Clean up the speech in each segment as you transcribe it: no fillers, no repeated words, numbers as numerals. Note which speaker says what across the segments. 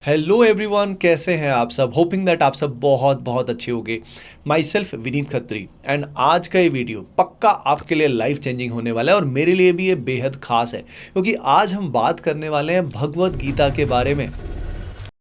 Speaker 1: Hello everyone, कैसे हैं आप सब। होपिंग दैट आप सब बहुत बहुत अच्छे होंगे। My self Vineet Khatri and आज का ये वीडियो पक्का आपके लिए लाइफ चेंजिंग होने वाला है और मेरे लिए भी ये बेहद खास है क्योंकि आज हम बात करने वाले हैं भगवत गीता के बारे में।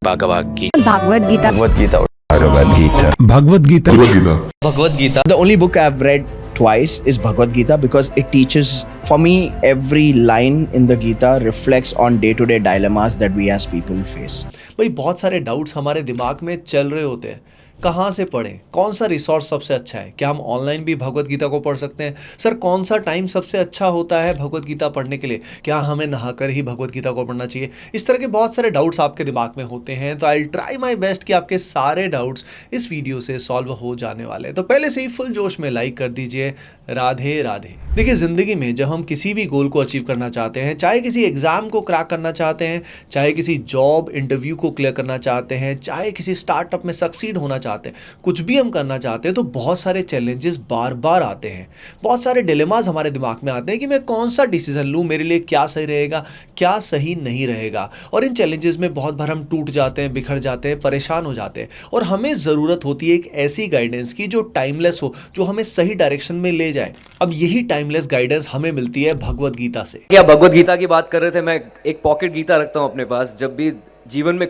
Speaker 2: Bhagavad Gita
Speaker 3: Bhagavad Gita.
Speaker 4: Bhagavad Gita.
Speaker 2: Bhagavad Gita
Speaker 5: The only book I've read twice is Bhagavad Gita because it teaches, for me, every line in the Gita reflects on day-to-day dilemmas that we as people face.
Speaker 1: भाई बहुत सारे doubts हमारे दिमाग में चल रहे होते हैं, कहाँ से पढ़ें, कौन सा रिसोर्स सबसे अच्छा है, क्या हम ऑनलाइन भी भगवत गीता को पढ़ सकते हैं, सर कौन सा टाइम सबसे अच्छा होता है भगवत गीता पढ़ने के लिए, क्या हमें नहाकर ही भगवत गीता को पढ़ना चाहिए। इस तरह के बहुत सारे डाउट्स आपके दिमाग में होते हैं, तो आई ट्राई माई बेस्ट कि आपके सारे डाउट्स इस वीडियो से सॉल्व हो जाने वाले हैं। तो पहले से ही फुल जोश में लाइक कर दीजिए। राधे राधे। देखिए, ज़िंदगी में जब हम किसी भी गोल को अचीव करना चाहते हैं, चाहे किसी एग्ज़ाम को क्रैक करना चाहते हैं, चाहे किसी जॉब इंटरव्यू को क्लियर करना चाहते हैं, चाहे किसी स्टार्टअप में सक्सीड होना चाहते हैं, कुछ भी हम करना चाहते हैं तो बहुत सारे चैलेंजेस बार बार आते हैं, बहुत सारे डिलेमास हमारे दिमाग में आते हैं कि मैं कौन सा डिसीजन लूँ, मेरे लिए क्या सही रहेगा, क्या सही नहीं रहेगा। और इन चैलेंजेस में बहुत बार हम टूट जाते हैं, बिखर जाते हैं, परेशान हो जाते हैं और हमें ज़रूरत होती है एक ऐसी गाइडेंस की जो टाइमलेस हो, जो हमें सही डायरेक्शन में ले जाए। अब यही टाइमलेस गाइडेंस हमें मिलती है भगवत गीता से।
Speaker 2: क्या भगवद गीता की बात कर रहे थे। मैं एक पॉकेट गीता रखता हूँ अपने पास। जब भी जीवन में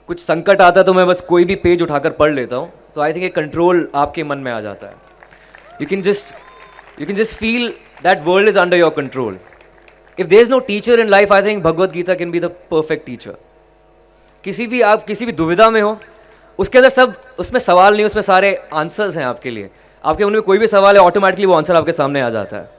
Speaker 2: कुछ संकट आता है तो मैं बस कोई भी पेज उठाकर पढ़ लेता हूँ। तो आई थिंक एक कंट्रोल आपके मन में आ जाता है। You can just feel that world is under your control. If there is no teacher in life, I think Bhagavad Gita can be the perfect teacher. आप किसी भी दुविधा में हो, उसके अंदर उसमें सवाल नहीं, उसमें सारे आंसर्स हैं आपके लिए। आपके मन में कोई भी सवाल है, ऑटोमेटिकली वो आंसर आपके सामने आ जाता है।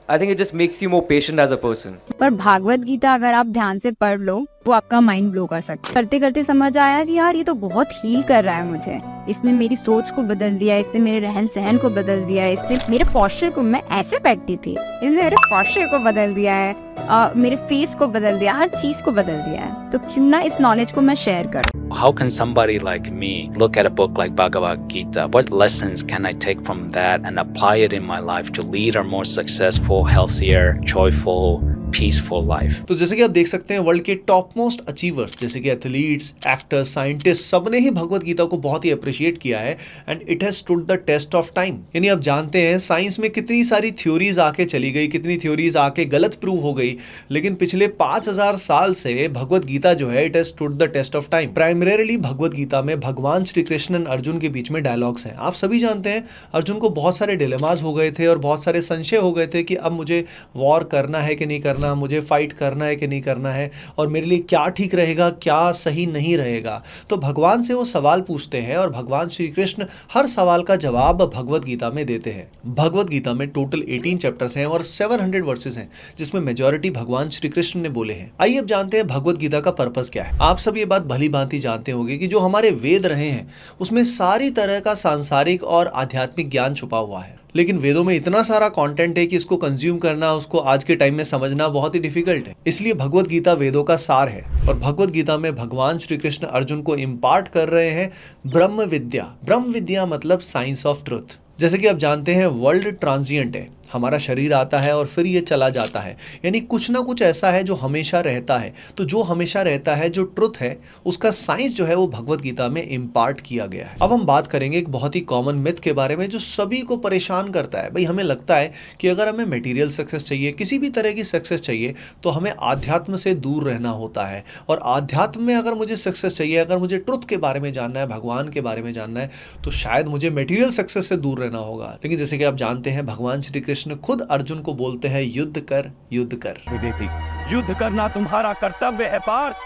Speaker 2: I think it just makes you more patient as a person.
Speaker 3: पर भागवत गीता अगर आप ध्यान से पढ़ लो, वो आपका माइंड ब्लो कर सकता है। करते करते समझ आया कि यार ये तो बहुत हील कर रहा है मुझे। इसने मेरी सोच को बदल दिया, इसने मेरे रहन सहन को बदल दिया, इसने मेरे पोस्चर को, मैं ऐसे बैठती थी, इसने मेरे पोस्चर को बदल दिया है, मेरे फेस को बदल दिया, हर चीज को बदल दिया है। तो क्यों ना इस नॉलेज को मैं शेयर करूं।
Speaker 2: How can somebody like me look at a book like Bhagavad Gita? What lessons can I take from that and apply it in my life to lead a more successful, healthier, joyful, peaceful life.
Speaker 1: तो जैसे कि आप देख सकते हैं, world के top most achievers जैसे कि एथलीट्स, एक्टर्स, साइंटिस्ट, सबने ही भगवत गीता को बहुत ही अप्रिशिएट किया है and it has stood the test of time. यानी आप जानते हैं साइंस में कितनी सारी थ्योरीज आके चली गई, कितनी थ्योरीज आके गलत प्रूव हो गई, लेकिन पिछले 5000 साल से भगवत गीता जो है, it has stood the test of time. Primarily Bhagavad Gita में भगवान श्री कृष्ण और अर्जुन के बीच में डायलॉग्स हैं। आप सभी जानते हैं अर्जुन को बहुत सारे डिलेमास हो गए थे और बहुत सारे संशय हो गए थे कि अब मुझे वॉर करना है कि नहीं करना, मुझे फाइट करना है कि नहीं करना है, और मेरे लिए क्या ठीक रहेगा, क्या सही नहीं रहेगा। तो भगवान से वो सवाल पूछते हैं और भगवान श्री कृष्ण हर सवाल का जवाब भगवत गीता में देते हैं। भगवत गीता में टोटल 18 चैप्टर्स हैं और 700 वर्सेस हैं, जिसमें मेजॉरिटी भगवान श्री कृष्ण ने बोले हैं। आइए अब जानते हैं भगवत गीता का पर्पस क्या है। आप सब ये बात भली भांति जानते होंगे कि जो हमारे वेद रहे हैं उसमें सारी तरह का सांसारिक और आध्यात्मिक ज्ञान छुपा हुआ है, लेकिन वेदों में इतना सारा कंटेंट है कि इसको कंज्यूम करना, उसको आज के टाइम में समझना बहुत ही डिफिकल्ट है। इसलिए भगवत गीता वेदों का सार है और भगवत गीता में भगवान श्री कृष्ण अर्जुन को इम्पार्ट कर रहे हैं ब्रह्म विद्या। ब्रह्म विद्या मतलब साइंस ऑफ ट्रुथ। जैसे कि आप जानते हैं वर्ल्ड ट्रांजिएंट है, हमारा शरीर आता है और फिर ये चला जाता है, यानी कुछ ना कुछ ऐसा है जो हमेशा रहता है। तो जो हमेशा रहता है, जो ट्रुथ है, उसका साइंस जो है वो भगवत गीता में इम्पार्ट किया गया है। अब हम बात करेंगे एक बहुत ही कॉमन मिथ के बारे में जो सभी को परेशान करता है। भाई हमें लगता है कि अगर हमें मटेरियल सक्सेस चाहिए, किसी भी तरह की सक्सेस चाहिए, तो हमें आध्यात्म से दूर रहना होता है। और आध्यात्म में अगर मुझे सक्सेस चाहिए, अगर मुझे ट्रुथ के बारे में जानना है, भगवान के बारे में जानना है, तो शायद मुझे मटेरियल सक्सेस से दूर रहना होगा। लेकिन जैसे कि आप जानते हैं भगवान श्री कृष्ण खुद अर्जुन को बोलते हैं युद्ध कर, युद्ध कर।
Speaker 4: युद्ध करना तुम्हारा कर्तव्य है पार्थ,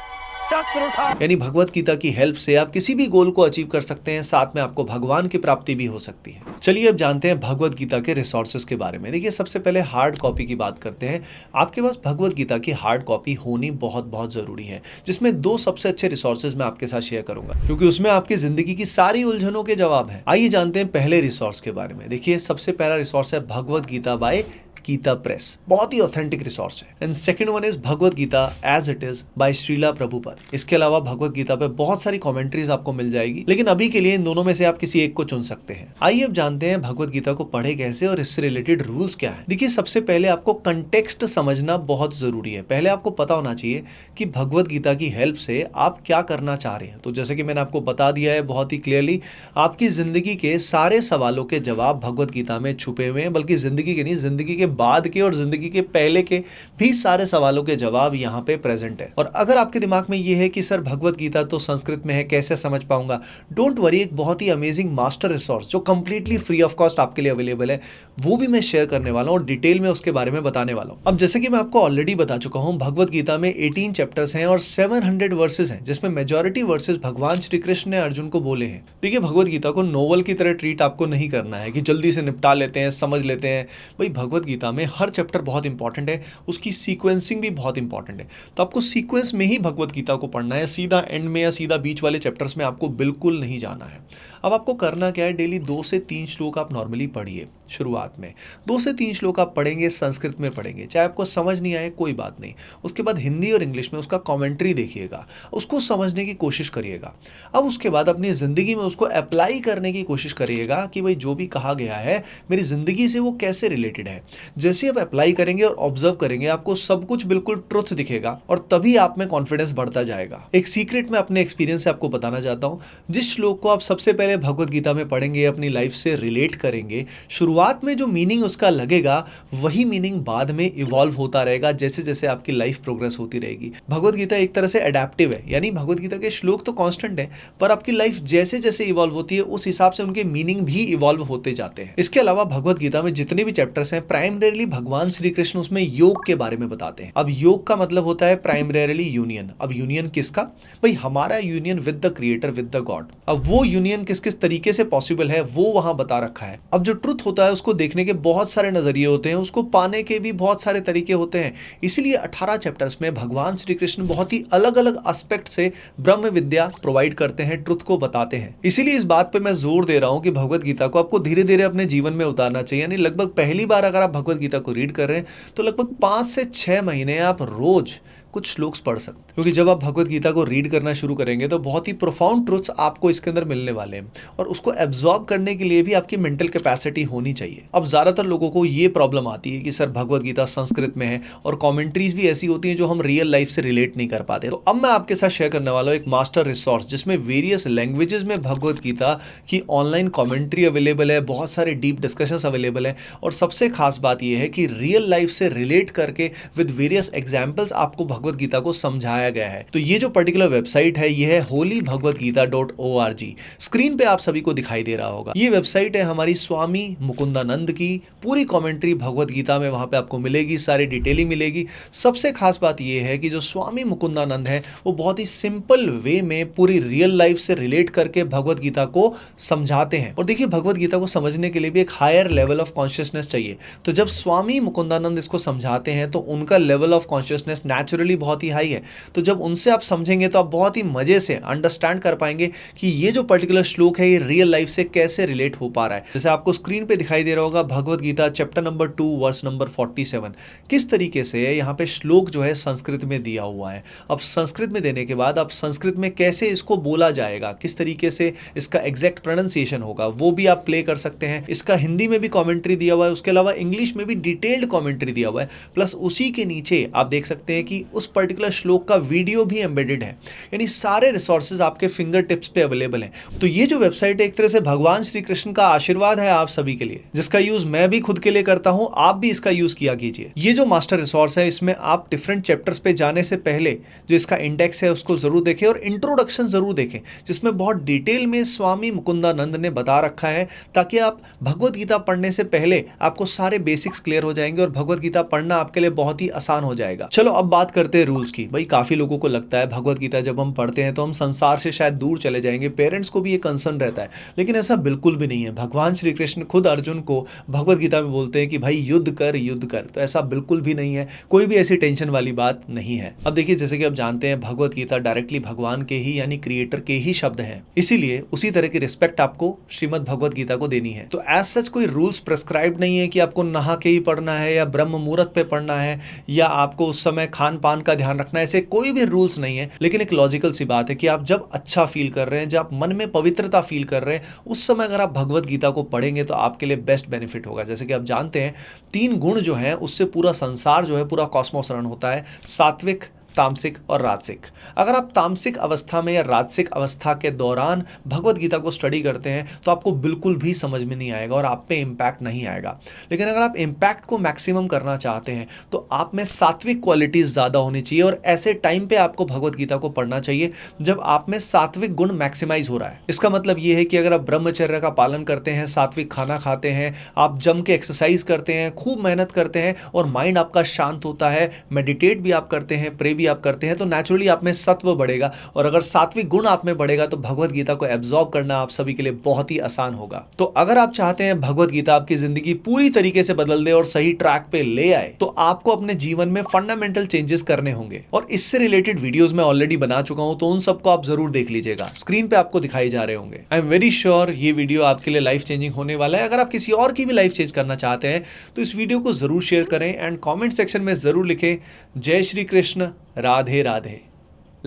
Speaker 4: शस्त्र उठा।
Speaker 1: यानी भगवत गीता की हेल्प से आप किसी भी गोल को अचीव कर सकते हैं, साथ में आपको भगवान की प्राप्ति भी हो सकती है। चलिए अब जानते हैं भगवत गीता के रिसोर्सेज के बारे में। देखिए, सबसे पहले हार्ड कॉपी की बात करते हैं। आपके पास भगवत गीता की हार्ड कॉपी होनी बहुत बहुत जरूरी है, जिसमें 2 सबसे अच्छे रिसोर्सेज मैं आपके साथ शेयर करूंगा क्योंकि उसमें आपकी जिंदगी की सारी उलझनों के जवाब है। आइए जानते हैं पहले रिसोर्स के बारे में। देखिए, सबसे पहला रिसोर्स है भगवत गीता बाय गीता प्रेस, बहुत ही ऑथेंटिक रिसोर्स है। And second one is Bhagavad Gita as it is by Srila Prabhupada. इसके अलावा भगवत गीता पे बहुत सारी कमेंट्रीज आपको मिल जाएगी, लेकिन अभी के लिए इन दोनों में से आप किसी एक को चुन सकते हैं। आइए अब जानते हैं भगवत गीता को पढ़े कैसे और इससे रिलेटेड रूल्स क्या है। देखिए, सबसे पहले आपको कंटेक्स्ट समझना बहुत जरूरी है। पहले आपको पता होना चाहिए कि भगवत गीता की हेल्प से आप क्या करना चाह रहे हैं। तो जैसे कि मैंने आपको बता दिया है बहुत ही क्लियरली, आपकी जिंदगी के सारे सवालों के जवाब भगवत गीता में छुपे हुए हैं, बल्कि जिंदगी के नहीं, जिंदगी के बाद के और जिंदगी के पहले के भी सारे सवालों के जवाब यहाँ पे प्रेजेंट है। और अगर आपके दिमाग में ये है कि सर भगवत गीता तो संस्कृत में है, कैसे समझ पाऊंगा, डोंट वरी, एक बहुत ही अमेजिंग मास्टर रिसोर्स जो कंप्लीटली फ्री ऑफ कॉस्ट आपके लिए अवेलेबल है, वो भी मैं शेयर करने वाला हूँ और डिटेल में उसके बारे में बताने वाला हूँ। अब जैसे कि मैं आपको ऑलरेडी बता चुका हूँ, भगवत गीता में 18 चैप्टर्स हैं और 700 वर्सेस हैं, जिसमें मेजॉरिटी वर्सेस भगवान श्री कृष्ण ने अर्जुन को बोले हैं। देखिए, भगवत गीता को नोवेल की तरह ट्रीट आपको नहीं करना है कि जल्दी से निपटा लेते हैं, समझ लेते हैं। भाई, भगवत गीता में हर चैप्टर बहुत इंपॉर्टेंट है, उसकी सीक्वेंसिंग भी बहुत इंपॉर्टेंट है। तो आपको सीक्वेंस में ही भगवत गीता को पढ़ना है, सीधा एंड में या सीधा बीच वाले चैप्टर्स में आपको बिल्कुल नहीं जाना है। अब आपको करना क्या है, डेली 2 से 3 श्लोक आप नॉर्मली पढ़िए। शुरुआत में 2 से 3 श्लोक आप पढ़ेंगे, संस्कृत में पढ़ेंगे, चाहे आपको समझ नहीं आए कोई बात नहीं। उसके बाद हिंदी और इंग्लिश में उसका कमेंट्री देखिएगा, उसको समझने की कोशिश करिएगा। अब उसके बाद अपनी ज़िंदगी में उसको अप्लाई करने की कोशिश करिएगा कि भाई जो भी कहा गया है मेरी ज़िंदगी से वो कैसे रिलेटेड है। जैसे आप अप्लाई करेंगे और ऑब्जर्व करेंगे, आपको सब कुछ बिल्कुल ट्रुथ दिखेगा और तभी आप में कॉन्फिडेंस बढ़ता जाएगा। एक सीक्रेट मैं अपने एक्सपीरियंस से आपको बताना चाहता हूँ। जिस श्लोक को आप सबसे पहले भगवत गीता में पढ़ेंगे, अपनी लाइफ से रिलेट करेंगे, शुरुआत में जो मीनिंग उसका लगेगा वही मीनिंग बाद में इवॉल्व होता रहेगा जैसे जैसे आपकी लाइफ प्रोग्रेस होती रहेगी। भगवत गीता एक तरह से एडेप्टिव है, यानी भगवत गीता के श्लोक तो कांस्टेंट है, पर आपकी लाइफ जैसे जैसे इवॉल्व होती है उस हिसाब से उनके मीनिंग भी इवॉल्व होते जाते हैं। इसके अलावा भगवत गीता में जितने भी चैप्टर्स हैं, प्राइमरीली भगवान श्री कृष्ण उसमें योग के बारे में बताते हैं। अब योग का मतलब होता है प्राइमरीली यूनियन। अब यूनियन किसका? भाई हमारा union with the creator, with the God. अब वो यूनियन किस किस तरीके से पॉसिबल है वो वहां बता रखा है। अब जो ट्रुथ होता है उसको देखने के बहुत सारे नजरिए होते हैं, उसको पाने के भी बहुत सारे तरीके होते हैं। इसीलिए 18 चैप्टर्स में भगवान श्री कृष्ण बहुत ही अलग अलग एस्पेक्ट से ब्रह्म विद्या प्रोवाइड करते हैं, ट्रुथ को बताते हैं। इसीलिए इस बात पे मैं जोर दे रहा हूं कि भगवत गीता को आपको धीरे धीरे अपने जीवन में उतारना चाहिए। यानी लगभग पहली बार अगर आप भगवत गीता को रीड कर रहे हैं तो लगभग 5 से 6 महीने आप रोज कुछ श्लोक्स पढ़ सकते हैं, क्योंकि जब आप भगवत गीता को रीड करना शुरू करेंगे तो बहुत ही प्रोफाउंड ट्रुथ्स आपको इसके अंदर मिलने वाले हैं और उसको एब्जॉर्ब करने के लिए भी आपकी मेंटल कैपेसिटी होनी चाहिए। अब ज्यादातर लोगों को ये प्रॉब्लम आती है कि सर भगवत गीता संस्कृत में है और कमेंट्रीज भी ऐसी होती हैं जो हम रियल लाइफ से रिलेट नहीं कर पाते। तो अब मैं आपके साथ शेयर करने वाला हूँ एक मास्टर रिसोर्स जिसमें वेरियस लैंग्वेजेस में भगवत गीता की ऑनलाइन कॉमेंट्री अवेलेबल है, बहुत सारे डीप डिस्कशंस अवेलेबल है और सबसे खास बात यह है कि रियल लाइफ से रिलेट करके विद वेरियस एग्जाम्पल्स आपको भगवत गीता को समझाया गया है। तो ये जो पर्टिकुलर वेबसाइट है ये है holyBhagavadgita.org। स्क्रीन पे आप सभी को दिखाई दे रहा होगा। ये वेबसाइट है हमारी स्वामी मुकुंदानंद की। पूरी कमेंट्री भगवत गीता में वहां पे आपको मिलेगी, सारी डिटेलिंग मिलेगी। सबसे खास बात ये है कि जो स्वामी मुकुंदानंद है वो बहुत ही सिंपल वे में पूरी रियल लाइफ से रिलेट करके भगवत गीता को समझाते हैं। और देखिए, भगवत गीता को समझने के लिए भी एक हायर लेवल ऑफ कॉन्शियसनेस चाहिए। तो जब स्वामी मुकुंदानंद इसको समझाते हैं तो उनका लेवल ऑफ कॉन्शियसनेस नेचुरली बहुत ही हाई है। तो जब उनसे आप समझेंगे तो आप बहुत ही मजे से अंडरस्टैंड कर पाएंगे कि ये जो पर्टिकुलर श्लोक है ये रियल लाइफ से कैसे रिलेट हो पा रहा है। जैसे आपको स्क्रीन पे दिखाई दे रहा होगा Bhagavad Gita chapter number 2 verse number 47। किस तरीके से यहाँ पे श्लोक जो है संस्कृत में दिया हुआ है। अब संस्कृत में देने के बाद अब संस्कृत में कैसे इसको बोला जाएगा, किस तरीके से इसका एग्जैक्ट प्रोनाउंसिएशन होगा वो भी आप प्ले कर सकते हैं। इसका हिंदी में भी कॉमेंट्री दिया हुआ है, उसके अलावा इंग्लिश में भी डिटेल्ड कॉमेंट्री दिया हुआ है। प्लस उसी के नीचे आप देख सकते हैं कि उस पर्टिकुलर श्लोक का वीडियो भी एम्बेडेड है। यानी सारे रिसोर्सेज आपके फिंगर टिप्स पे अवेलेबल हैं। तो ये जो वेबसाइट है एक तरह से भगवान श्री कृष्ण का आशीर्वाद है आप सभी के लिए, जिसका यूज मैं भी खुद के लिए करता हूं, आप भी इसका यूज किया कीजिए। ये जो मास्टर रिसोर्स है इसमें आप डिफरेंट चैप्टर्स पे जाने से पहले जो इसका इंडेक्स है उसको जरूर देखें और इंट्रोडक्शन जरूर देखें, जिसमें बहुत डिटेल में स्वामी मुकुंदानंद ने बता रखा है, ताकि आप भगवत गीता पढ़ने से पहले आपको सारे बेसिक्स क्लियर हो जाएंगे और भगवत गीता पढ़ना आपके लिए बहुत ही आसान हो जाएगा। चलो अब बात करते करते हैं रूल्स की। भाई काफ़ी लोगों को लगता है भगवत गीता जब हम पढ़ते हैं तो हम संसार से शायद दूर चले जाएंगे, पेरेंट्स को भी ये कंसर्न रहता है, लेकिन ऐसा बिल्कुल भी नहीं है। भगवान श्री कृष्ण खुद अर्जुन को भगवत गीता में बोलते हैं कि भाई युद्ध कर युद्ध कर, तो ऐसा बिल्कुल भी नहीं है, कोई भी ऐसी टेंशन वाली बात नहीं है। अब देखिए, जैसे कि आप जानते हैं भगवत गीता डायरेक्टली भगवान के ही यानी क्रिएटर के ही शब्द हैं, इसीलिए उसी तरह की रिस्पेक्ट आपको श्रीमद् भगवत गीता को देनी है। तो एज सच कोई रूल्स प्रेस्क्राइब नहीं है कि आपको नहा के ही पढ़ना है या ब्रह्म मुहूर्त पे पढ़ना है या आपको उस समय खान पान का ध्यान रखना है, ऐसे कोई भी रूल्स नहीं है। लेकिन एक लॉजिकल सी बात है कि आप जब अच्छा फील कर रहे हैं, जब आप मन में पवित्रता फील कर रहे हैं, उस समय अगर आप भगवत गीता को पढ़ेंगे तो आपके लिए बेस्ट बेनिफिट होगा। जैसे कि आप जानते हैं 3 गुण जो हैं उससे पूरा संसार जो है, पूरा कॉस्मोस रन होता है, सात्विक, तामसिक और राजसिक। अगर आप तामसिक अवस्था में या राजसिक अवस्था के दौरान भगवत गीता को स्टडी करते हैं तो आपको बिल्कुल भी समझ में नहीं आएगा और आप पे इम्पैक्ट नहीं आएगा। लेकिन अगर आप इम्पैक्ट को मैक्सिमम करना चाहते हैं तो आप में सात्विक क्वालिटीज ज़्यादा होनी चाहिए और ऐसे टाइम पे आपको भगवत गीता को पढ़ना चाहिए जब आप में सात्विक गुण मैक्सिमाइज हो रहा है। इसका मतलब ये है कि अगर आप ब्रह्मचर्य का पालन करते हैं, सात्विक खाना खाते हैं, आप जम के एक्सरसाइज करते हैं, खूब मेहनत करते हैं और माइंड आपका शांत होता है, मेडिटेट भी आप करते हैं, प्रे आप करते हैं, तो नेचुरली आप में सत्व बढ़ेगा और अगर सात्विक गुण आप में बढ़ेगा तो भगवत गीता को एब्जॉर्ब करना आप सभी के लिए बहुत ही आसान होगा। तो अगर आप चाहते हैं भगवत गीता आपकी जिंदगी पूरी तरीके से बदल दे और सही ट्रैक पे ले आए तो आपको अपने जीवन में फंडामेंटल चेंजेस करने होंगे और इससे रिलेटेड वीडियोस मैं ऑलरेडी बना चुका हूं, तो उन सबको आप जरूर देख लीजिएगा, स्क्रीन पे आपको दिखाई जा रहे होंगे। आई एम वेरी श्योर ये वीडियो आपके लिए लाइफ चेंजिंग होने वाला है। अगर आप किसी और की भी लाइफ चेंज करना चाहते हैं तो इस वीडियो को जरूर शेयर करें एंड कॉमेंट सेक्शन में जरूर लिखें जय Shri Krishna, Radhe Radhe,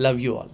Speaker 1: love you all.